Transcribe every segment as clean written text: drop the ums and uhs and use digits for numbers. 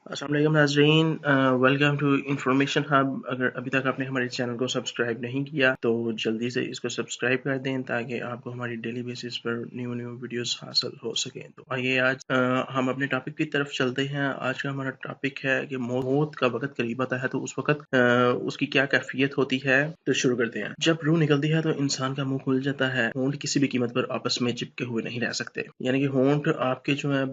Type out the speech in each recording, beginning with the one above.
अस्सलाम वालेकुम नाज़रीन, वेलकम टू इंफॉर्मेशन हब। अगर अभी तक आपने हमारे चैनल को सब्सक्राइब नहीं किया तो जल्दी से इसको सब्सक्राइब कर दें ताकि आपको हमारी डेली बेसिस पर न्यू न्यू वीडियोस हासिल हो सकें। तो आइए आज हम अपने टॉपिक की तरफ चलते हैं। आज का हमारा टॉपिक है कि मौत का वक्त करीब आता है तो उस वक्त उसकी क्या कैफियत होती है। तो शुरू करते हैं। जब रूह निकलती है तो इंसान का मुंह खुल जाता है। होंठ किसी भी कीमत पर आपस में चिपके हुए नहीं रह सकते, यानी कि होंठ आपके जो है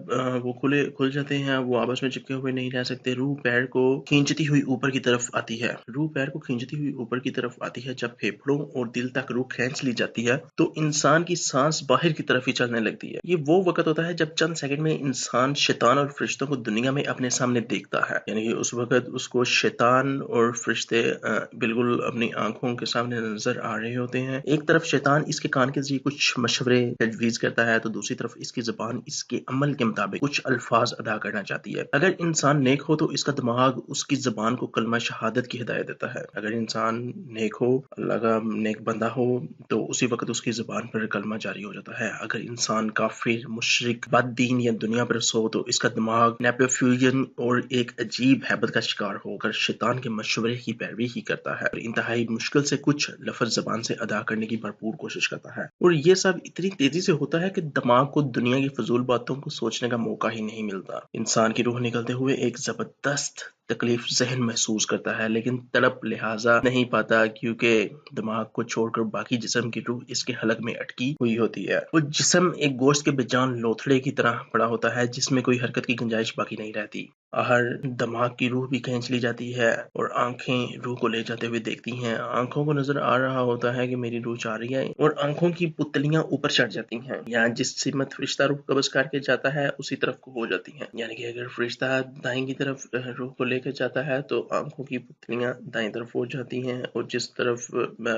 वो खुल जाते हैं, वो आपस में चिपके हुए नहीं रह सकते। रूह पैर को खींचती हुई ऊपर की तरफ आती है। रूह पैर को खींचती हुई ऊपर की तरफ आती है। जब फेफड़ों और दिल तक रूह खींच ली जाती है तो इंसान की सांस बाहर की तरफ ही चलने लगती है। ये वो वक्त होता है जब चंद सेकंड में इंसान शैतान और फरिश्तों को दुनिया में अपने सामने देखता है, यानी कि उस वक्त उसको शैतान और फरिश्ते बिल्कुल अपनी आंखों के सामने नजर आ रहे होते हैं। एक तरफ शैतान इसके कान के जरिए कुछ मशवरे तजवीज करता है तो दूसरी तरफ इसकी जुबान इसके अमल के मुताबिक कुछ अल्फाज अदा करना चाहती है। अगर इंसान नेक हो तो इसका दिमाग उसकी जुबान को कलमा शहादत की हिदायत देता है। अगर इंसान नेक हो, अल्लाह का नेक बंदा हो, तो उसी वक्त उसकी जुबान पर कलमा जारी हो जाता है। अगर इंसान काफिर, मुशरिक, बददीन या दुनिया पर हो तो इसका दिमाग नेपोफ्यूजन और एक अजीब हैबत का शिकार होकर शैतान के मशवरे की पैरवी ही करता है और इंतहाई मुश्किल से कुछ लफ्ज जबान से अदा करने की भरपूर कोशिश करता है। और ये सब इतनी तेजी से होता है कि दिमाग को दुनिया की फजूल बातों को सोचने का मौका ही नहीं मिलता। इंसान की रूह निकलते हुए एक जबरदस्त तकलीफ जहन महसूस करता है, लेकिन तड़प लिहाजा नहीं पाता क्योंकि दिमाग को छोड़कर बाकी जिस्म की रूह इसके हलक में अटकी हुई होती है। वो जिस्म एक गोश्त के बेजान लोथड़े की तरह पड़ा होता है जिसमें कोई हरकत की गुंजाइश बाकी नहीं रहती। हर दिमाग की रूह भी खींच ली जाती है और आंखें रूह को ले जाते हुए देखती हैं। आंखों को नजर आ रहा होता है कि मेरी रूह जा रही है और आंखों की पुतलियां ऊपर चढ़ जाती हैं। यहाँ जिस सिमत फरिश्ता रूह कब्ज करके जाता है उसी तरफ को हो जाती हैं, यानी कि अगर फरिश्ता दाएं की तरफ रूह को लेकर जाता है तो आंखों की पुतलियां दाएं तरफ हो जाती हैं और जिस तरफ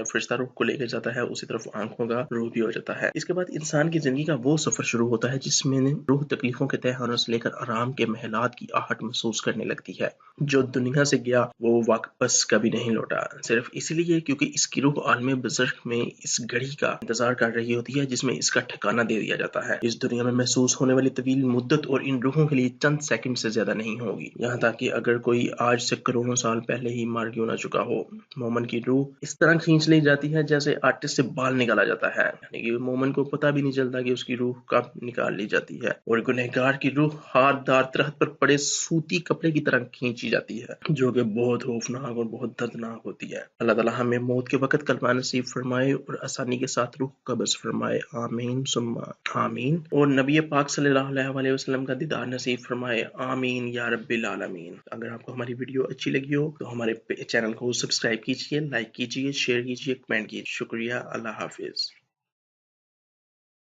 फरिश्ता रूह को लेकर जाता है उसी तरफ आंखों का रूह भी हो जाता है। इसके बाद इंसान की जिंदगी का वो सफर शुरू होता है जिसमें रूह तकलीफों के तय होने से लेकर आराम के महलात की आहट महसूस करने लगती है। जो दुनिया से गया वो वापस कभी नहीं लौटा, सिर्फ इसलिए क्योंकि इसकी रूह आलम बज़र्ख में इस घड़ी का इंतजार कर रही होती है जिसमें इसका ठिकाना दे दिया जाता है। इस दुनिया में महसूस होने वाली तवील मुद्दत और इन रूहों के लिए चंद सेकंड से ज्यादा नहीं होगी। यहाँ तक कि अगर कोई आज से करोड़ों साल पहले ही मार क्यों ना चुका हो, मोमन की रूह इस तरह खींच ली जाती है जैसे आटे से बाल निकाला जाता है, यानी कि मोमन को पता भी नहीं चलता कि उसकी रूह कब निकाल ली जाती है। और गुनहगार की रूह हाथदार तरह पर पड़े सूती कपड़े की तरह खींची जाती है, जो कि बहुत खौफनाक और बहुत दर्दनाक होती है। अल्लाह ताला हमें मौत के वक्त कलमा नसीब फरमाए और आसानी के साथ रूह कब्ज फरमाए। आमीन सुम्मा आमीन। और नबी पाक सल्लल्लाहु अलैहि वसल्लम का दीदार नसीब फरमाए। आमीन या रब्बिल आलमीन। अगर आपको हमारी वीडियो अच्छी लगी हो तो हमारे चैनल को सब्सक्राइब कीजिए, लाइक कीजिए, शेयर कीजिए, कमेंट कीजिए। शुक्रिया। अल्लाह हाफिज।